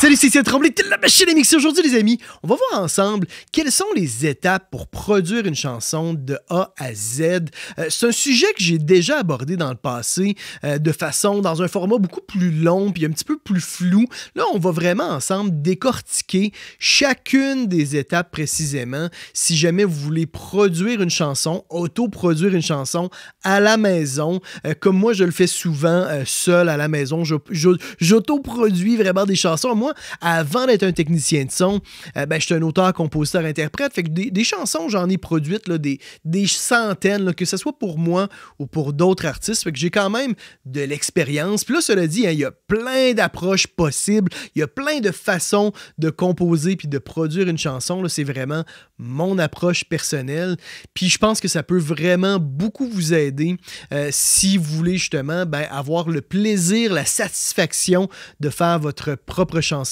Salut, c'est Étienne Tremblay, la machine à mixer. Aujourd'hui, les amis, on va voir ensemble quelles sont les étapes pour produire une chanson de A à Z. C'est un sujet que j'ai déjà abordé dans le passé dans un format beaucoup plus long puis un petit peu plus flou. Là, on va vraiment ensemble décortiquer chacune des étapes précisément si jamais vous voulez produire une chanson, auto-produire une chanson à la maison. Comme moi, je le fais souvent seul à la maison. J'auto-produis vraiment des chansons. Moi, avant d'être un technicien de son, je suis un auteur, compositeur, interprète. Fait que des chansons, j'en ai produites là, des centaines, là, que ce soit pour moi ou pour d'autres artistes. Fait que j'ai quand même de l'expérience. Puis là, cela dit, il y a plein d'approches possibles. Il y a plein de façons de composer puis de produire une chanson. Là, c'est vraiment mon approche personnelle. Puis je pense que ça peut vraiment beaucoup vous aider si vous voulez justement avoir le plaisir, la satisfaction de faire votre propre chanson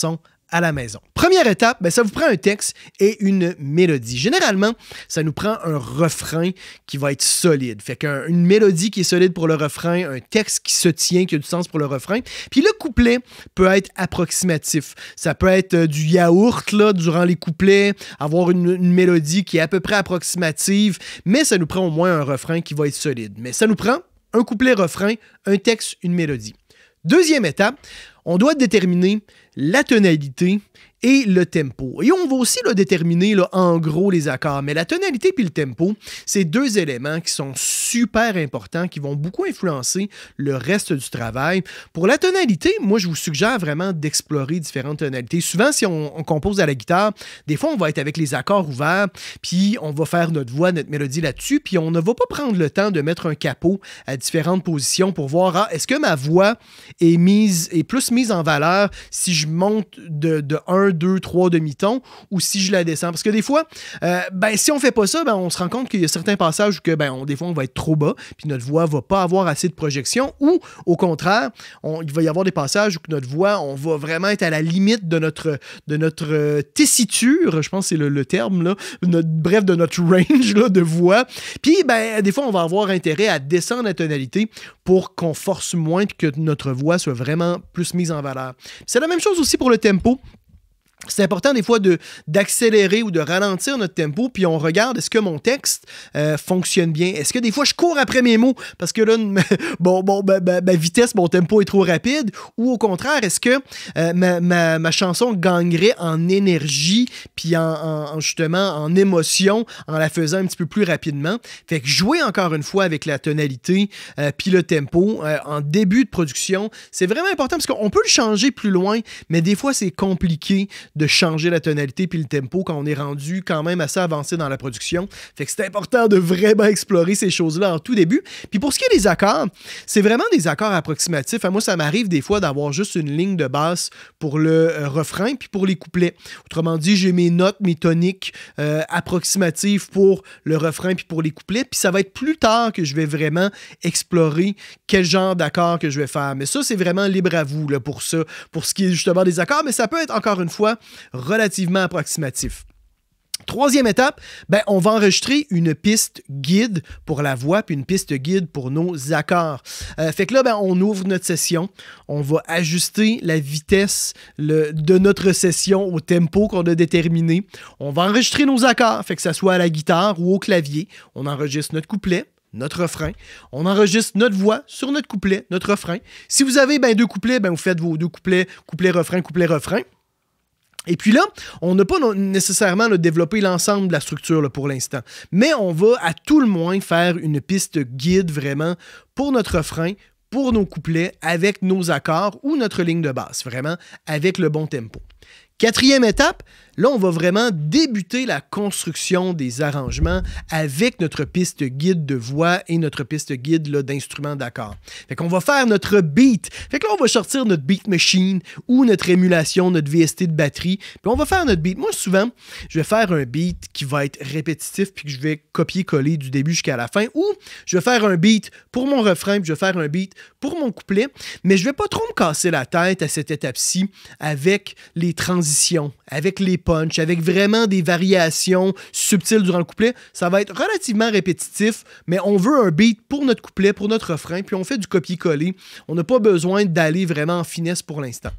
à la maison. Première étape, ça vous prend un texte et une mélodie. Généralement, ça nous prend un refrain qui va être solide. Fait qu'une mélodie qui est solide pour le refrain, un texte qui se tient, qui a du sens pour le refrain. Puis le couplet peut être approximatif. Ça peut être du yaourt là, durant les couplets, avoir une mélodie qui est à peu près approximative, mais ça nous prend au moins un refrain qui va être solide. Mais ça nous prend un couplet-refrain, un texte, une mélodie. Deuxième étape, on doit déterminer la tonalité et le tempo. Et on va aussi déterminer en gros les accords. Mais la tonalité puis le tempo, c'est deux éléments qui sont super importants, qui vont beaucoup influencer le reste du travail. Pour la tonalité, moi, je vous suggère vraiment d'explorer différentes tonalités. Souvent, si on compose à la guitare, des fois, on va être avec les accords ouverts, puis on va faire notre voix, notre mélodie là-dessus, puis on ne va pas prendre le temps de mettre un capot à différentes positions pour voir, est-ce que ma voix est plus mise en valeur si je monte de 1, 2, 3 demi-tons ou si je la descends. Parce que des fois, si on fait pas ça, on se rend compte qu'il y a certains passages où des fois, on va être trop bas, puis notre voix va pas avoir assez de projection, ou au contraire, il va y avoir des passages où notre voix, on va vraiment être à la limite de notre tessiture, je pense que c'est le terme, là, de notre range là, de voix. Puis, des fois, on va avoir intérêt à descendre la tonalité pour qu'on force moins et que notre voix soit vraiment plus mise en valeur. C'est la même chose aussi pour le tempo. C'est important des fois d'accélérer ou de ralentir notre tempo, puis on regarde est-ce que mon texte fonctionne bien. Est-ce que des fois je cours après mes mots parce que là, ma vitesse, mon tempo est trop rapide, ou au contraire, est-ce que ma chanson gagnerait en énergie puis justement en émotion en la faisant un petit peu plus rapidement. Fait que jouer encore une fois avec la tonalité puis le tempo en début de production, c'est vraiment important parce qu'on peut le changer plus loin, mais des fois c'est compliqué de changer la tonalité puis le tempo quand on est rendu quand même assez avancé dans la production. Fait que c'est important de vraiment explorer ces choses-là en tout début. Puis pour ce qui est des accords, c'est vraiment des accords approximatifs. Moi, ça m'arrive des fois d'avoir juste une ligne de basse pour le refrain puis pour les couplets. Autrement dit, j'ai mes notes, mes toniques approximatives pour le refrain puis pour les couplets. Puis ça va être plus tard que je vais vraiment explorer quel genre d'accords que je vais faire. Mais ça, c'est vraiment libre à vous là, pour ça, pour ce qui est justement des accords. Mais ça peut être encore une fois relativement approximatif. Troisième étape, on va enregistrer une piste guide pour la voix puis une piste guide pour nos accords. Fait que là, on ouvre notre session, on va ajuster la vitesse de notre session au tempo qu'on a déterminé. On va enregistrer nos accords, fait que ça soit à la guitare ou au clavier. On enregistre notre couplet, notre refrain. On enregistre notre voix sur notre couplet, notre refrain. Si vous avez deux couplets, vous faites vos deux couplets, couplet-refrain, couplet-refrain. Et puis là, on n'a pas nécessairement développé l'ensemble de la structure pour l'instant, mais on va à tout le moins faire une piste guide vraiment pour notre refrain, pour nos couplets, avec nos accords ou notre ligne de basse, vraiment avec le bon tempo. Quatrième étape, là, on va vraiment débuter la construction des arrangements avec notre piste guide de voix et notre piste guide d'instruments d'accords. Fait qu'on va faire notre beat. Fait que là, on va sortir notre beat machine ou notre émulation, notre VST de batterie. Puis on va faire notre beat. Moi, souvent, je vais faire un beat qui va être répétitif puis que je vais copier-coller du début jusqu'à la fin. Ou je vais faire un beat pour mon refrain puis je vais faire un beat pour mon couplet. Mais je vais pas trop me casser la tête à cette étape-ci avec les transitions transitions, avec les punchs, avec vraiment des variations subtiles durant le couplet, ça va être relativement répétitif, mais on veut un beat pour notre couplet, pour notre refrain, puis on fait du copier-coller. On n'a pas besoin d'aller vraiment en finesse pour l'instant.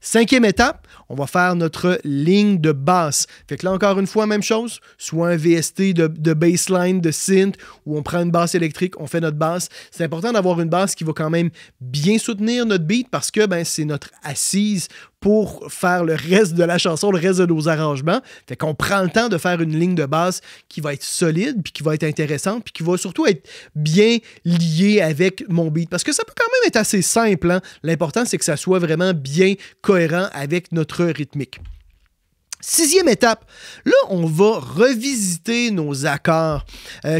5e étape, on va faire notre ligne de basse. Fait que là, encore une fois, même chose, soit un VST de bassline, de synth, où on prend une basse électrique, on fait notre basse. C'est important d'avoir une basse qui va quand même bien soutenir notre beat parce que c'est notre assise pour faire le reste de la chanson, le reste de nos arrangements. Fait qu'on prend le temps de faire une ligne de basse qui va être solide, puis qui va être intéressante, puis qui va surtout être bien liée avec mon beat. Parce que ça peut quand même être assez simple, hein? L'important, c'est que ça soit vraiment bien cohérent avec notre rythmique. 6e étape, là, on va revisiter nos accords,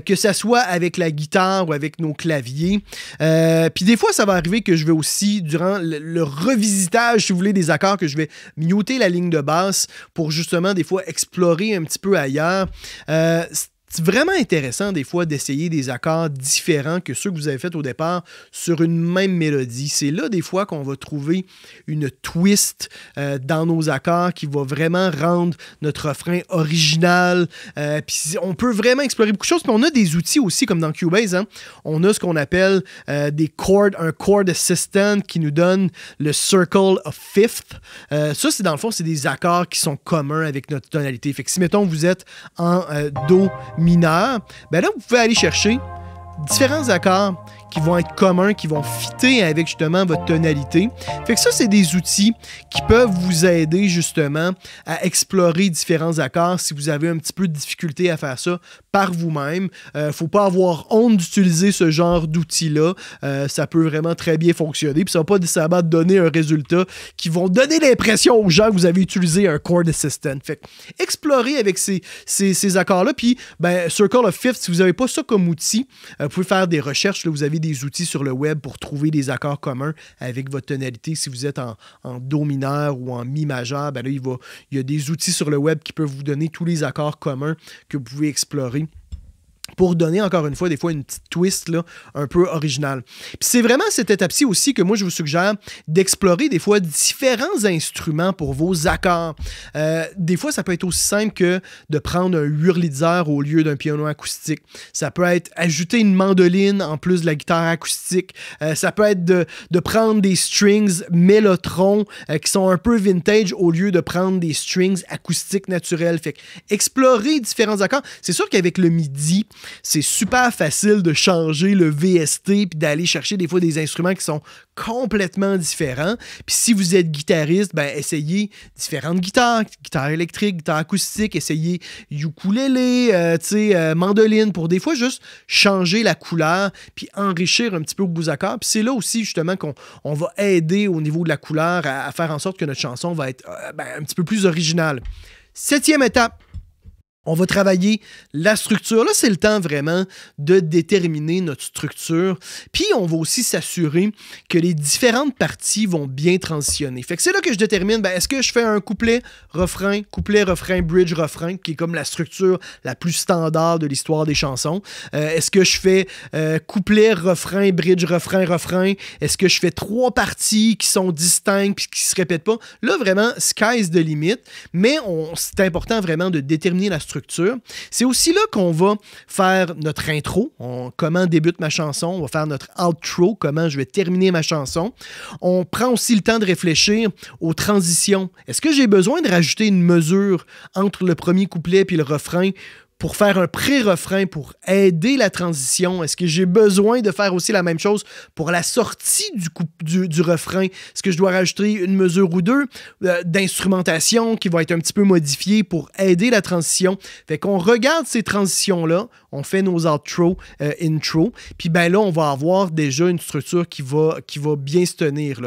que ça soit avec la guitare ou avec nos claviers. Puis des fois, ça va arriver que je vais aussi, durant le revisitage, si vous voulez, des accords, que je vais muter la ligne de basse pour justement, des fois, explorer un petit peu ailleurs. C'est vraiment intéressant des fois d'essayer des accords différents que ceux que vous avez fait au départ sur une même mélodie. C'est là des fois qu'on va trouver une twist dans nos accords qui va vraiment rendre notre refrain original. Puis on peut vraiment explorer beaucoup de choses. Puis on a des outils aussi comme dans Cubase. Hein? On a ce qu'on appelle un chord assistant qui nous donne le circle of fifth. Ça, c'est dans le fond, c'est des accords qui sont communs avec notre tonalité. Fait que si, mettons, vous êtes en Do mineur, là, vous pouvez aller chercher différents accords qui vont être communs, qui vont fitter avec justement votre tonalité. Fait que ça, c'est des outils qui peuvent vous aider justement à explorer différents accords si vous avez un petit peu de difficulté à faire ça par vous-même. Faut pas avoir honte d'utiliser ce genre d'outils-là. Ça peut vraiment très bien fonctionner. Puis ça va pas nécessairement donner un résultat qui vont donner l'impression aux gens que vous avez utilisé un chord assistant. Fait que explorer avec ces accords-là. Puis, Circle of Fifth, si vous n'avez pas ça comme outil, vous pouvez faire des recherches. Là, vous avez des outils sur le web pour trouver des accords communs avec votre tonalité. Si vous êtes en Do mineur ou en Mi majeur, là, il y a des outils sur le web qui peuvent vous donner tous les accords communs que vous pouvez explorer pour donner, encore une fois, des fois, une petite twist là, un peu originale. Puis c'est vraiment cette étape-ci aussi que moi, je vous suggère d'explorer des fois différents instruments pour vos accords. Des fois, ça peut être aussi simple que de prendre un hurliseur au lieu d'un piano acoustique. Ça peut être ajouter une mandoline en plus de la guitare acoustique. Ça peut être de prendre des strings Mellotron qui sont un peu vintage au lieu de prendre des strings acoustiques naturels. Fait que explorer différents accords. C'est sûr qu'avec le MIDI, c'est super facile de changer le VST puis d'aller chercher des fois des instruments qui sont complètement différents. Puis si vous êtes guitariste, essayez différentes guitares, guitare électrique, guitare acoustique, essayez ukulélé, mandoline, pour des fois juste changer la couleur puis enrichir un petit peu vos accords. Puis c'est là aussi justement qu'on va aider au niveau de la couleur à faire en sorte que notre chanson va être un petit peu plus originale. 7e étape. On va travailler la structure. Là, c'est le temps vraiment de déterminer notre structure. Puis, on va aussi s'assurer que les différentes parties vont bien transitionner. Fait que c'est là que je détermine, est-ce que je fais un couplet, refrain, bridge, refrain, qui est comme la structure la plus standard de l'histoire des chansons. Est-ce que je fais couplet, refrain, bridge, refrain, refrain? Est-ce que je fais 3 parties qui sont distinctes puis qui se répètent pas? Là, vraiment, sky's the limit. Mais c'est important vraiment de déterminer la structure. C'est aussi là qu'on va faire notre intro, comment débute ma chanson, on va faire notre outro, comment je vais terminer ma chanson. On prend aussi le temps de réfléchir aux transitions. Est-ce que j'ai besoin de rajouter une mesure entre le premier couplet puis le refrain pour faire un pré-refrain, pour aider la transition? Est-ce que j'ai besoin de faire aussi la même chose pour la sortie du refrain? Est-ce que je dois rajouter une mesure ou deux d'instrumentation qui va être un petit peu modifiée pour aider la transition? Fait qu'on regarde ces transitions-là, on fait nos outro, intro, puis là, on va avoir déjà une structure qui va bien se tenir.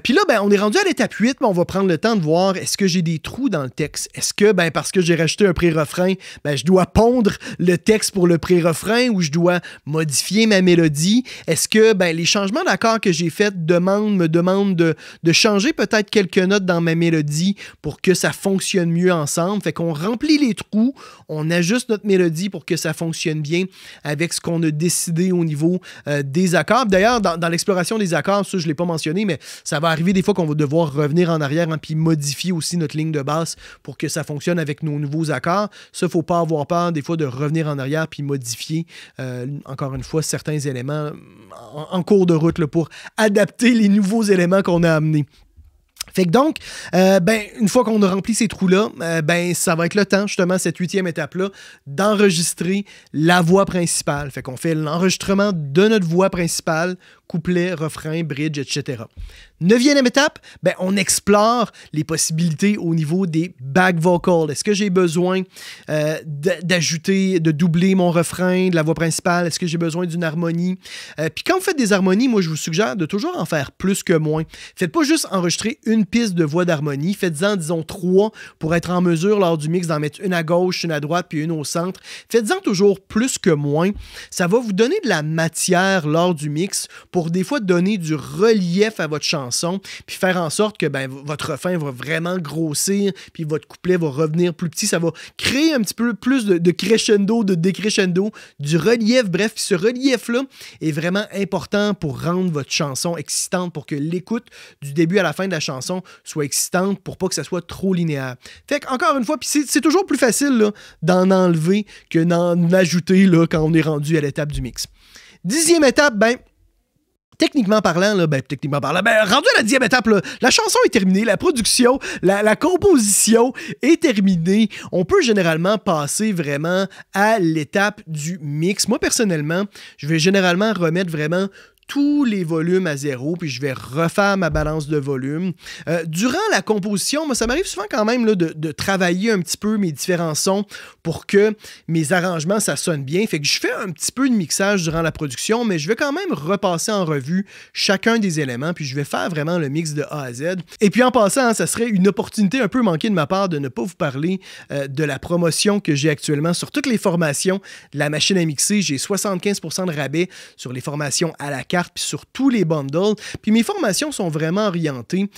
Puis là, on est rendu à l'étape 8, mais on va prendre le temps de voir, est-ce que j'ai des trous dans le texte? Est-ce que, parce que j'ai rajouté un pré-refrain, je dois dois pondre le texte pour le pré-refrain ou je dois modifier ma mélodie? Est-ce que les changements d'accords que j'ai faits me demandent de changer peut-être quelques notes dans ma mélodie pour que ça fonctionne mieux ensemble? Fait qu'on remplit les trous, on ajuste notre mélodie pour que ça fonctionne bien avec ce qu'on a décidé au niveau des accords. D'ailleurs, dans l'exploration des accords, ça je ne l'ai pas mentionné, mais ça va arriver des fois qu'on va devoir revenir en arrière puis modifier aussi notre ligne de basse pour que ça fonctionne avec nos nouveaux accords. Ça, il ne faut pas avoir peur des fois de revenir en arrière puis modifier, encore une fois, certains éléments en cours de route là, pour adapter les nouveaux éléments qu'on a amenés. Fait que donc, une fois qu'on a rempli ces trous-là, ça va être le temps, justement, cette 8e étape-là, d'enregistrer la voix principale. Fait qu'on fait l'enregistrement de notre voix principale, couplet, refrain, bridge, etc. 9e étape, on explore les possibilités au niveau des back vocals. Est-ce que j'ai besoin d'ajouter, de doubler mon refrain de la voix principale? Est-ce que j'ai besoin d'une harmonie? Puis quand vous faites des harmonies, moi, je vous suggère de toujours en faire plus que moins. Faites pas juste enregistrer une piste de voix d'harmonie. Faites-en, disons, 3 pour être en mesure, lors du mix, d'en mettre une à gauche, une à droite, puis une au centre. Faites-en toujours plus que moins. Ça va vous donner de la matière lors du mix pour des fois donner du relief à votre chanson, puis faire en sorte que votre refrain va vraiment grossir, puis votre couplet va revenir plus petit. Ça va créer un petit peu plus de crescendo, de décrescendo, du relief. Bref, ce relief-là est vraiment important pour rendre votre chanson excitante, pour que l'écoute du début à la fin de la chanson soit excitante, pour pas que ça soit trop linéaire. Fait qu'encore une fois, puis c'est toujours plus facile là, d'en enlever que d'en ajouter là, quand on est rendu à l'étape du mix. 10e étape, techniquement parlant, rendu à la 10e étape, là, la chanson est terminée, la production, la composition est terminée. On peut généralement passer vraiment à l'étape du mix. Moi, personnellement, je vais généralement remettre vraiment tous les volumes à 0, puis je vais refaire ma balance de volume. Durant la composition, moi, ça m'arrive souvent quand même là, de travailler un petit peu mes différents sons pour que mes arrangements, ça sonne bien. Fait que je fais un petit peu de mixage durant la production, mais je vais quand même repasser en revue chacun des éléments, puis je vais faire vraiment le mix de A à Z. Et puis en passant, ça serait une opportunité un peu manquée de ma part de ne pas vous parler de la promotion que j'ai actuellement sur toutes les formations de la machine à mixer. J'ai 75% de rabais sur les formations à la carte, puis sur tous les bundles. Puis mes formations sont vraiment orientées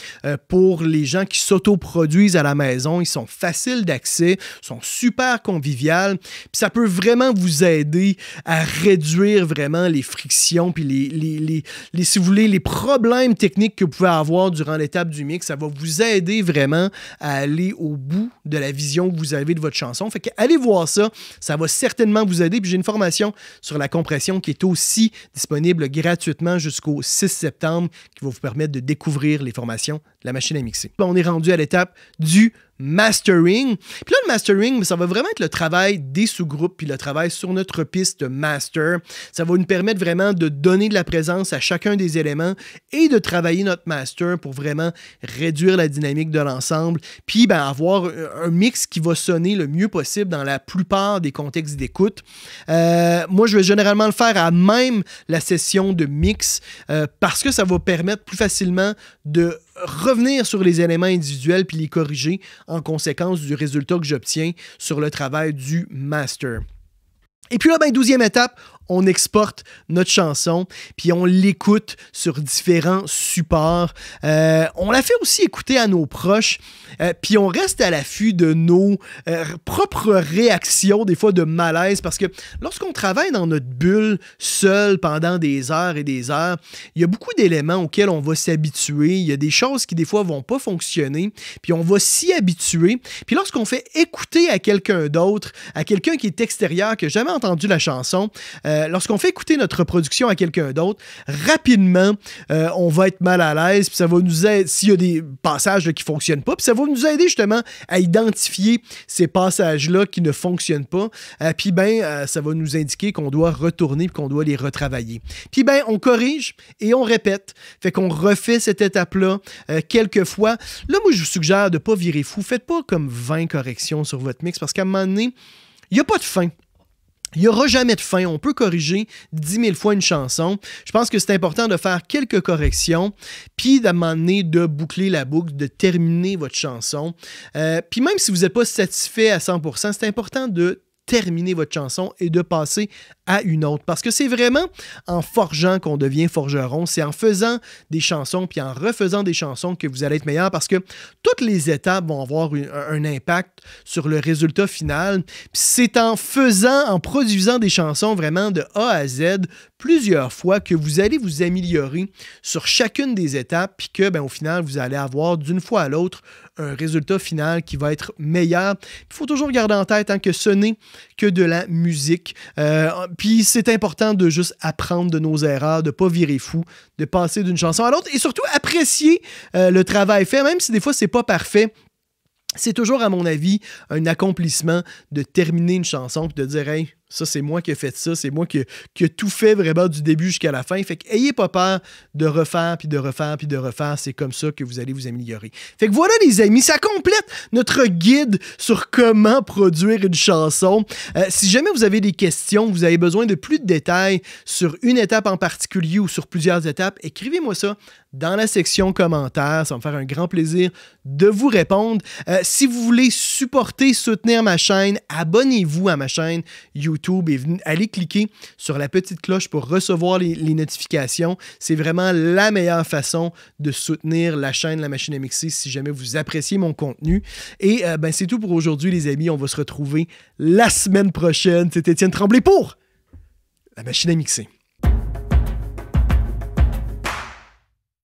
pour les gens qui s'autoproduisent à la maison. Ils sont faciles d'accès, sont super conviviales. Puis ça peut vraiment vous aider à réduire vraiment les frictions puis si vous voulez, les problèmes techniques que vous pouvez avoir durant l'étape du mix. Ça va vous aider vraiment à aller au bout de la vision que vous avez de votre chanson. Fait que allez voir ça. Ça va certainement vous aider. Puis j'ai une formation sur la compression qui est aussi disponible gratuitement jusqu'au 6 septembre qui va vous permettre de découvrir les formations de la machine à mixer. On est rendu à l'étape du mastering. Puis là, le mastering, ça va vraiment être le travail des sous-groupes puis le travail sur notre piste master. Ça va nous permettre vraiment de donner de la présence à chacun des éléments et de travailler notre master pour vraiment réduire la dynamique de l'ensemble puis avoir un mix qui va sonner le mieux possible dans la plupart des contextes d'écoute. Moi, je vais généralement le faire à même la session de mix parce que ça va permettre plus facilement de revenir sur les éléments individuels puis les corriger en conséquence du résultat que j'obtiens sur le travail du master. Et puis là, 12e étape, on exporte notre chanson, puis on l'écoute sur différents supports. On la fait aussi écouter à nos proches, puis on reste à l'affût de nos propres réactions, des fois de malaise, parce que lorsqu'on travaille dans notre bulle seul pendant des heures et des heures, il y a beaucoup d'éléments auxquels on va s'habituer. Il y a des choses qui, des fois, vont pas fonctionner, puis on va s'y habituer. Puis lorsqu'on fait écouter à quelqu'un d'autre, à quelqu'un qui est extérieur, qui n'a jamais entendu la chanson, lorsqu'on fait écouter notre production à quelqu'un d'autre, rapidement, on va être mal à l'aise, puis ça va nous aider, s'il y a des passages là, qui ne fonctionnent pas, puis ça va nous aider justement à identifier ces passages-là qui ne fonctionnent pas, puis ça va nous indiquer qu'on doit retourner et qu'on doit les retravailler. Puis on corrige et on répète, fait qu'on refait cette étape-là quelques fois. Là, moi, je vous suggère de ne pas virer fou. Faites pas comme 20 corrections sur votre mix, parce qu'à un moment donné, il n'y a pas de fin. Il n'y aura jamais de fin. On peut corriger 10 000 fois une chanson. Je pense que c'est important de faire quelques corrections, puis d'à un moment donné, de boucler la boucle, de terminer votre chanson. Puis même si vous n'êtes pas satisfait à 100%, c'est important de terminer votre chanson et de passer à une autre. Parce que c'est vraiment en forgeant qu'on devient forgeron. C'est en faisant des chansons puis en refaisant des chansons que vous allez être meilleur parce que toutes les étapes vont avoir un impact sur le résultat final. Puis c'est en faisant, en produisant des chansons vraiment de A à Z plusieurs fois que vous allez vous améliorer sur chacune des étapes puis que, ben, au final, vous allez avoir d'une fois à l'autre un résultat final qui va être meilleur. Il faut toujours garder en tête que ce n'est que de la musique. Puis c'est important de juste apprendre de nos erreurs, de ne pas virer fou, de passer d'une chanson à l'autre et surtout apprécier le travail fait, même si des fois c'est pas parfait. C'est toujours, à mon avis, un accomplissement de terminer une chanson et de dire « Hey, ça, c'est moi qui ai fait ça, c'est moi qui ai tout fait vraiment du début jusqu'à la fin. » Fait que ayez pas peur de refaire, puis de refaire, puis de refaire. C'est comme ça que vous allez vous améliorer. Fait que voilà, les amis, ça complète notre guide sur comment produire une chanson. Si jamais vous avez des questions, vous avez besoin de plus de détails sur une étape en particulier ou sur plusieurs étapes, écrivez-moi ça dans la section commentaires. Ça va me faire un grand plaisir de vous répondre. Si vous voulez supporter, soutenir ma chaîne, abonnez-vous à ma chaîne YouTube et allez cliquer sur la petite cloche pour recevoir les notifications. C'est vraiment la meilleure façon de soutenir la chaîne La Machine à Mixer si jamais vous appréciez mon contenu. Et ben, c'est tout pour aujourd'hui, les amis. On va se retrouver la semaine prochaine. C'est Étienne Tremblay pour La Machine à Mixer.